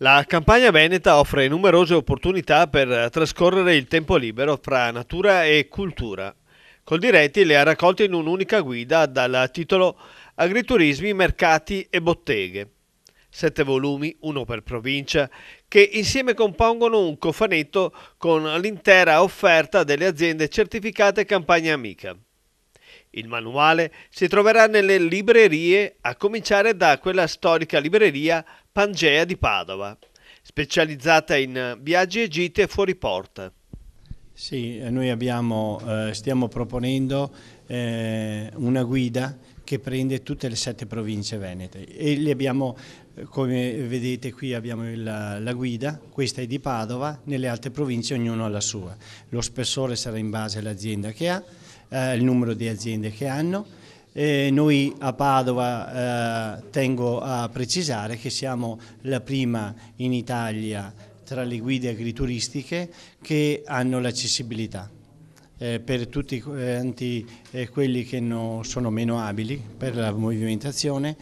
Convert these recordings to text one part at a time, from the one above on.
La campagna veneta offre numerose opportunità per trascorrere il tempo libero fra natura e cultura. Coldiretti le ha raccolte in un'unica guida dal titolo Agriturismi, mercati e botteghe. 7 volumi, uno per provincia, che insieme compongono un cofanetto con l'intera offerta delle aziende certificate Campagna Amica. Il manuale si troverà nelle librerie, a cominciare da quella storica libreria Pangea di Padova, specializzata in viaggi e gite fuori porta. Sì, stiamo proponendo una guida che prende tutte le 7 province venete e le abbiamo, come vedete qui abbiamo la guida, questa è di Padova, nelle altre province ognuno ha la sua. Lo spessore sarà in base all'azienda che ha, il numero di aziende che hanno. Noi a Padova tengo a precisare che siamo la prima in Italia tra le guide agrituristiche che hanno l'accessibilità. Per tutti quelli che sono meno abili per la movimentazione,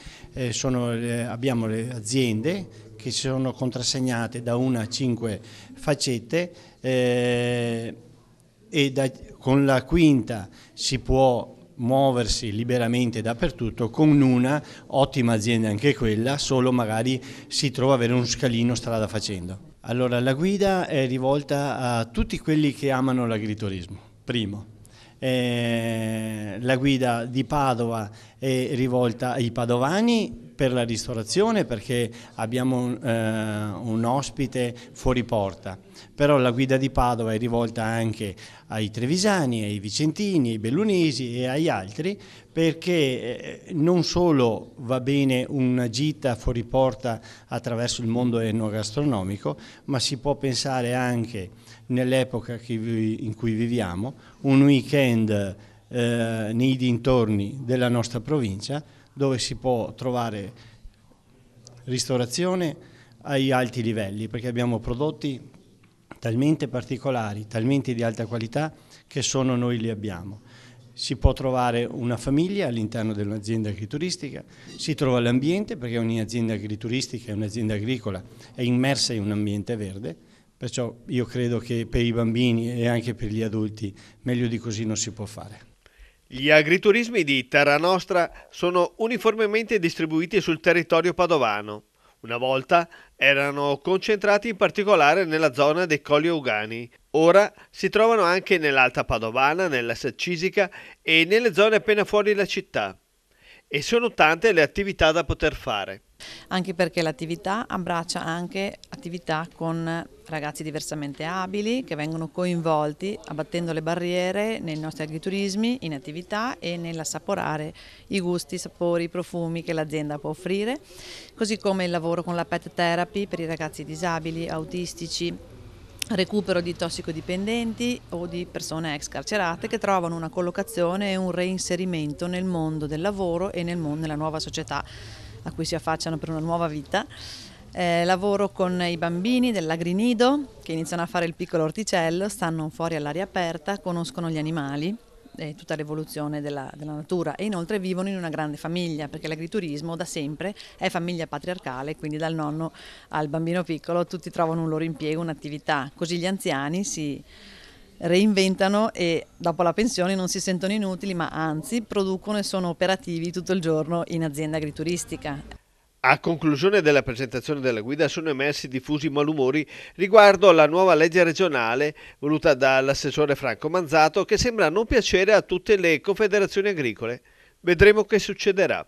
abbiamo le aziende che sono contrassegnate da 1 a 5 faccette con la quinta si può muoversi liberamente dappertutto, con una ottima azienda anche quella, solo magari si trova ad avere uno scalino strada facendo. Allora la guida è rivolta a tutti quelli che amano l'agriturismo, primo. La guida di Padova è rivolta ai padovani per la ristorazione perché abbiamo un ospite fuori porta, però la guida di Padova è rivolta anche ai trevisani, ai vicentini, ai bellunesi e agli altri perché non solo va bene una gita fuori porta attraverso il mondo enogastronomico, ma si può pensare anche nell'epoca in cui viviamo, un weekend nei dintorni della nostra provincia dove si può trovare ristorazione ai alti livelli perché abbiamo prodotti talmente particolari, talmente di alta qualità che solo noi li abbiamo. Si può trovare una famiglia all'interno di un'azienda agrituristica, si trova l'ambiente perché ogni azienda agrituristica, un'azienda agricola è immersa in un ambiente verde, perciò io credo che per i bambini e anche per gli adulti meglio di così non si può fare. Gli agriturismi di Terra Nostra sono uniformemente distribuiti sul territorio padovano. Una volta erano concentrati in particolare nella zona dei Colli Euganei. Ora si trovano anche nell'Alta Padovana, nella Saccisica e nelle zone appena fuori la città. E sono tante le attività da poter fare. Anche perché l'attività abbraccia anche attività con ragazzi diversamente abili che vengono coinvolti abbattendo le barriere nei nostri agriturismi in attività e nell'assaporare i gusti, i sapori, i profumi che l'azienda può offrire, così come il lavoro con la pet therapy per i ragazzi disabili, autistici, recupero di tossicodipendenti o di persone ex carcerate che trovano una collocazione e un reinserimento nel mondo del lavoro e nella nuova società a cui si affacciano per una nuova vita. Lavoro con i bambini dell'agrinido che iniziano a fare il piccolo orticello, stanno fuori all'aria aperta, conoscono gli animali e tutta l'evoluzione della natura e inoltre vivono in una grande famiglia perché l'agriturismo da sempre è famiglia patriarcale, quindi dal nonno al bambino piccolo tutti trovano un loro impiego, un'attività, così gli anziani si reinventano e dopo la pensione non si sentono inutili ma anzi producono e sono operativi tutto il giorno in azienda agrituristica. A conclusione della presentazione della guida sono emersi diffusi malumori riguardo alla nuova legge regionale voluta dall'assessore Franco Manzato che sembra non piacere a tutte le confederazioni agricole. Vedremo che succederà.